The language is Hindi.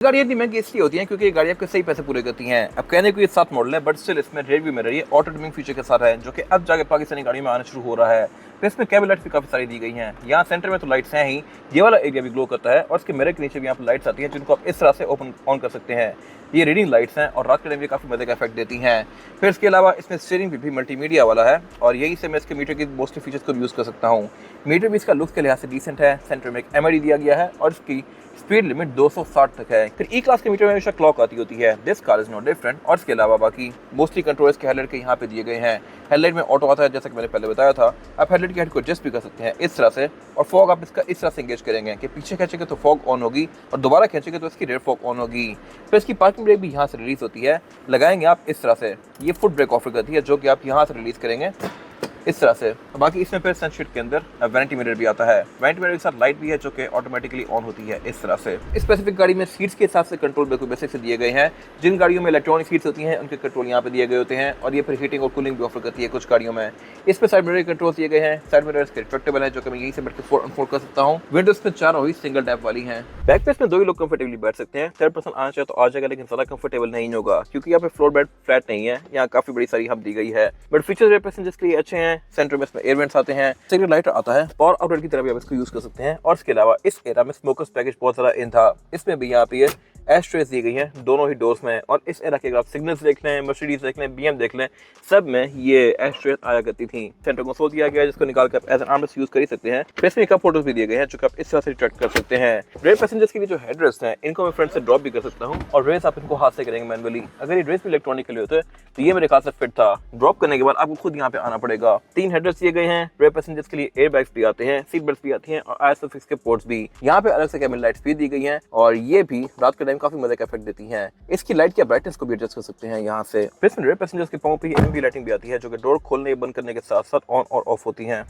गाड़ियाँ इतनी महंगी इसलिए होती हैं क्योंकि ये गाड़ी आपके सही पैसे पूरे करती हैं। अब कहने को ये 7 मॉडल है, बट स्टिल इसमें रेयर व्यू मिरर ये ऑटो डिमिंग फीचर के साथ है, जो कि अब जाके पाकिस्तानी गाड़ियों में आना शुरू हो रहा है। तो इसमें कैबिन लाइट्स भी काफ़ी सारी दी गई हैं। यहाँ सेंटर में तो लाइट्स हैं ही, ये वाला एरिया भी ग्लो करता है और इसके मिरर के नीचे भी यहाँ पर लाइट्स आती हैं, जिनको आप इस तरह से ओपन ऑन कर सकते हैं। ये रीडिंग लाइट्स हैं और रात के टाइम ये काफ़ी मजे का इफेक्ट देती हैं। फिर इसके अलावा इसमें स्टीयरिंग भी मल्टीमीडिया वाला है और यही से मैं इसके मीटर की मोस्टली फीचर्स को यूज़ कर सकता हूँ। मीटर भी इसका लुक के लिहाज से डिसेंट है। सेंटर में एक एमआईडी दिया गया है और इसकी स्पीड लिमिट 260 तक है। फिर ई क्लास के मीटर में हमेशा क्लॉक आती होती है। This car is not different. और इसके अलावा बाकी मोस्टली कंट्रोल्स के हेडलाइट के यहाँ पे दिए गए हैं। हेडलाइट में ऑटो आता है, जैसा कि मैंने पहले बताया था। आप हेडलाइट की हेड को एडजस्ट भी कर सकते हैं इस तरह से, और फॉग आप इसका इस तरह से एंगेज करेंगे कि पीछे खींचेंगे तो फॉग ऑन होगी और दोबारा खींचेंगे तो इसकी रेयर फॉग ऑन होगी। फिर इसकी पार्किंग ब्रेक भी यहाँ से रिलीज होती है, लगाएंगे आप इस तरह से। ये फुट ब्रेक ऑफर करती है, जो कि आप यहाँ से रिलीज करेंगे इस तरह से। बाकी इसमें फिर सनशीट के अंदर वैनिटी मिरर भी आता है। वैनिटी मिरर के साथ लाइट भी है, जो कि ऑटोमेटिकली ऑन होती है इस तरह से। स्पेसिफिक गाड़ी में सीट्स के हिसाब से कंट्रोल बिल्कुल बेसिक से दिए गए हैं। जिन गाड़ियों में इलेक्ट्रॉनिक सीट्स होती हैं उनके कंट्रोल यहाँ पे दिए गए होते हैं, और ये फिर हीटिंग और कूलिंग भी ऑफर करती है कुछ गाड़ियों में। इस पर साइड मिरर कंट्रोल दिए गए हैं। साइड मिरर्स के रिट्रैक्टेबल है, जो कि मैं यहीं से बैठ के अनफोल्ड कर सकता हूँ। विंडोज पे चारों ही सिंगल टैप वाली हैं। बैक पे इसमें 2 ही लोग कंफर्टेबली बैठ सकते हैं। थर्ड पर्सन आना चाहे तो आ जाएगा, लेकिन ज्यादा कंफर्टेबल नहीं होगा क्योंकि यहाँ पे फ्लोर बेड फ्लैट नहीं है। यहाँ काफी बड़ी सारी हब दी गई है, बट फीचर्स पैसेंजर्स के लिए अच्छे हैं। सेंटर में इसमें एयर वेंट्स आते हैं, सिगरेट लाइटर आता है, पावर आउटलेट की तरह भी आप इसको यूज कर सकते हैं। और इसके अलावा इस एरा में स्मोकर्स पैकेज बहुत सारा इन था। इसमें भी यहाँ पे एस्ट्रेस दी गई हैं दोनों ही डोर्स में। और इस एरा के अगर आप सिग्नल्स देख लें, मर्सिडीज देख लें, बीएम देख लें, सब में ये एस्ट्रेस आया करती थी। सेंटर कंसोल दिया गया है, जिसको निकाल कर एज एन आर्मरेस्ट यूज कर ही सकते हैं। इसमें कप फोटोज भी दिए गए हैं, जो कि आप इस तरह से ट्रैक कर सकते हैं। रेयर पैसेंजर्स के लिए जो हेडरेस्ट हैं, इनको मैं फ्रंट से ड्रॉप भी कर सकता हूँ, और रेस आप इनको हाथ से करेंगे मैनुअली। अगर ये रेस भी इलेक्ट्रॉनिकली होते तो ये मेरे ख्याल से फिट था। ड्रॉप करने के बाद आपको खुद यहाँ पे आना पड़ेगा। 3 हेडरेस्ट दिए गए हैं। रेयर पैसेंजर्स के लिए एयर बैग्स भी आते हैं, सीट बेल्ट भी आती हैं, और आइसोफिक्स के पोर्ट्स भी। यहाँ पे अलग से कैबिन लाइट्स भी दी गई हैं, और ये भी रात के टाइम काफी मजे का इफेक्ट देती हैं। इसकी लाइट की ब्राइटनेस को भी एडजस्ट कर सकते हैं यहाँ से। फिर इसमें रेयर पैसेंजर्स के पाँव पे एमबी लाइटिंग भी आती है, जो कि डोर खोलने बंद करने के साथ साथ ऑन और ऑफ होती है।